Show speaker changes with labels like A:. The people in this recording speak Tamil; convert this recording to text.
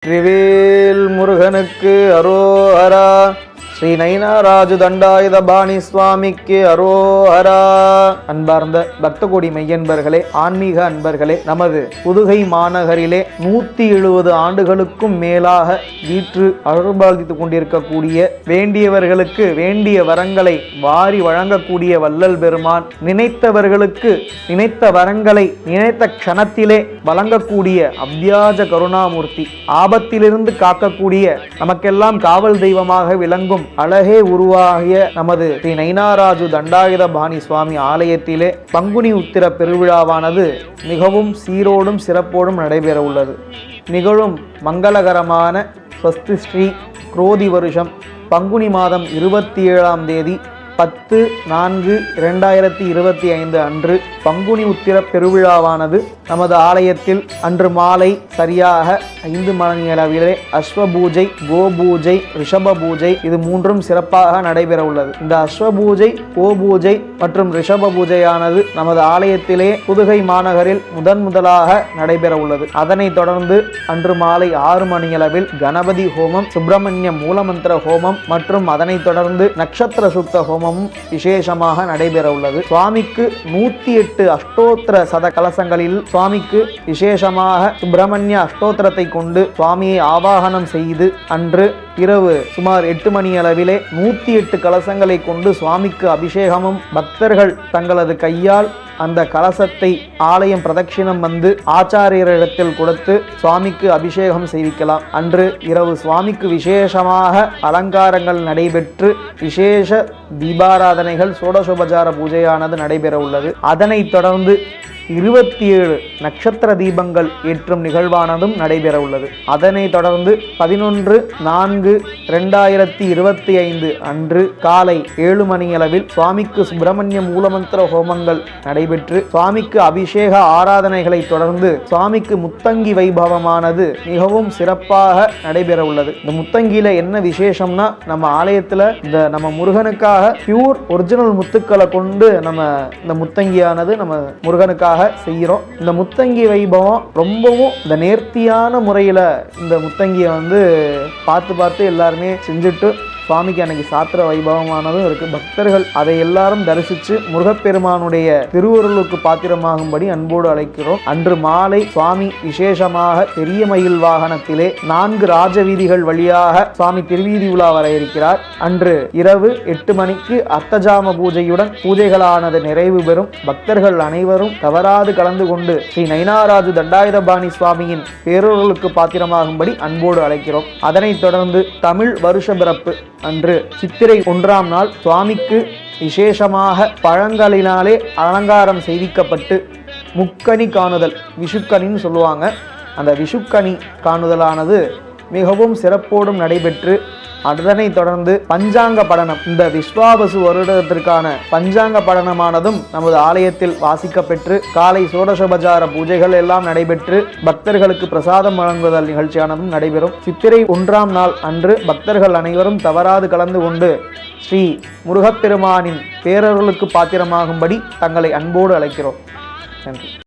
A: வெற்றிவேல் முருகனுக்கு அரோஹரா. ஸ்ரீ நயினாராஜு தண்டாயுதபாணி சுவாமிக்கு அரோஹரா. அன்பார்ந்த பக்த கோடி மெய்யன்பர்களே, ஆன்மீக அன்பர்களே, நமது புதுகை மாநகரிலே 170 ஆண்டுகளுக்கும் மேலாக வீற்று அருள்பாலித்துக் கொண்டிருக்கக்கூடிய வேண்டியவர்களுக்கு வேண்டிய வரங்களை வாரி வழங்கக்கூடிய வள்ளல் பெருமான், நினைத்தவர்களுக்கு நினைத்த வரங்களை நினைத்த க்ஷணத்திலே வழங்கக்கூடிய அவ்வியாஜ கருணாமூர்த்தி, ஆபத்திலிருந்து காக்கக்கூடிய நமக்கெல்லாம் காவல் தெய்வமாக விளங்கும் அழகே உருவாகிய நமது ஸ்ரீ நயினாராஜு தண்டாயுதபாணி சுவாமி ஆலயத்திலே பங்குனி உத்திர பெருவிழாவானது மிகவும் சீரோடும் சிறப்போடும் நடைபெற உள்ளது. நிகழும் மங்களகரமான ஸ்வஸ்தி ஸ்ரீ குரோதி வருஷம் பங்குனி மாதம் 27ஆம் தேதி 10/4/2025 அன்று பங்குனி உத்திர பெருவிழாவானது நமது ஆலயத்தில் அன்று மாலை சரியாக 5 மணி அளவிலே அஸ்வபூஜை, கோபூஜை, ரிஷப பூஜை இது மூன்றும் சிறப்பாக நடைபெற உள்ளது. இந்த அஸ்வபூஜை, கோபூஜை மற்றும் ரிஷப பூஜையானது நமது ஆலயத்திலே புதுகை மாநகரில் முதலாக நடைபெற உள்ளது. அதனைத் தொடர்ந்து அன்று மாலை 6 மணி அளவில் கணபதி ஹோமம், சுப்பிரமணிய மூலமந்திர ஹோமம் மற்றும் அதனைத் தொடர்ந்து நட்சத்திர சுத்த ஹோமம் விசேஷமாக நடைபெற உள்ளது. சுவாமிக்கு 108 அஷ்டோத்திர சத கலசங்களில் சுவாமிக்கு விசேஷமாக சுப்பிரமணிய அஷ்டோத்திரத்தை கொண்டு சுவாமியை ஆவாகனம் செய்து அன்று இரவு சுமார் 8 மணி அளவிலே 108 கலசங்களை கொண்டு சுவாமிக்கு அபிஷேகமும், பக்தர்கள் தங்களது கையால் அந்த கலசத்தை ஆலயம் பிரதட்சிணம் வந்து ஆச்சாரியரிடத்தில் கொடுத்து சுவாமிக்கு அபிஷேகம் செய்விக்கலாம். அன்று இரவு சுவாமிக்கு விசேஷமாக அலங்காரங்கள் நடைபெற்று விசேஷ தீபாராதனைகள், சோடசோபசார பூஜையானது நடைபெற உள்ளது. அதனைத் தொடர்ந்து 27 நட்சத்திர தீபங்கள் ஏற்றும் நிகழ்வானதும் நடைபெற உள்ளது. அதனைத் தொடர்ந்து 11/4/2025 அன்று காலை 7 மணி அளவில் சுவாமிக்கு சுப்பிரமணிய மூலமந்திர ஹோமங்கள் நடைபெற்று சுவாமிக்கு அபிஷேக ஆராதனைகளை தொடர்ந்து சுவாமிக்கு முத்தங்கி வைபவமானது மிகவும் சிறப்பாக நடைபெற உள்ளது. இந்த முத்தங்கியில என்ன விசேஷம்னா, நம்ம ஆலயத்துல நம்ம முருகனுக்காக பியூர் ஒரிஜினல் முத்துக்களை கொண்டு நம்ம இந்த முத்தங்கியானது நம்ம முருகனுக்காக செய்கிறோம். இந்த முத்தங்கி வைபவம் ரொம்பவும் இந்த நேர்த்தியான முறையில் இந்த முத்தங்கியை பார்த்து எல்லாருமே செஞ்சுட்டு சுவாமிக்கு அன்னைக்கு சாத்திர வைபவமானதும் இருக்கு. பக்தர்கள் அதை எல்லாரும் தரிசித்து முருகப்பெருமானுடைய திருவருளுக்கு பாத்திரமாகும்படி அன்போடு அழைக்கிறோம். அன்று மாலை சுவாமி விசேஷமாக பெரிய மயில் வாகனத்திலே 4 ராஜ வீதிகள் வழியாக சுவாமி திருவீதி உலா வர இருக்கிறார். அன்று இரவு 8 மணிக்கு அர்த்தஜாம பூஜையுடன் பூஜைகளானது நிறைவு பெறும். பக்தர்கள் அனைவரும் தவறாது கலந்து கொண்டு ஸ்ரீ நயினாராஜு தண்டாயுதபாணி சுவாமியின் பேரொருளுக்கு பாத்திரமாகும்படி அன்போடு அழைக்கிறோம். அதனைத் தொடர்ந்து தமிழ் வருஷ பிறப்பு அன்று சித்திரை 1ஆம் நாள் சுவாமிக்கு விசேஷமாக பழங்களினாலே அலங்காரம் செய்விக்கப்பட்டு முக்கணி காணுதல், விஷுக்கணின்னு சொல்லுவாங்க, அந்த விஷுக்கணி காணுதலானது மிகவும் சிறப்போடும் நடைபெற்று அதனைத் தொடர்ந்து பஞ்சாங்க படனம், இந்த விஸ்வாவசு வருடத்திற்கான பஞ்சாங்க படனமானதும் நமது ஆலயத்தில் வாசிக்கப்பெற்று காலை சோடசோபசார பூஜைகள் எல்லாம் நடைபெற்று பக்தர்களுக்கு பிரசாதம் வழங்குதல் நிகழ்ச்சியானதும் நடைபெறும். சித்திரை 1ஆம் நாள் அன்று பக்தர்கள் அனைவரும் தவறாது கலந்து கொண்டு ஸ்ரீ முருகப்பெருமானின் பேரருளுக்கு பாத்திரமாகும்படி தங்களை அன்போடு அழைக்கிறோம். நன்றி.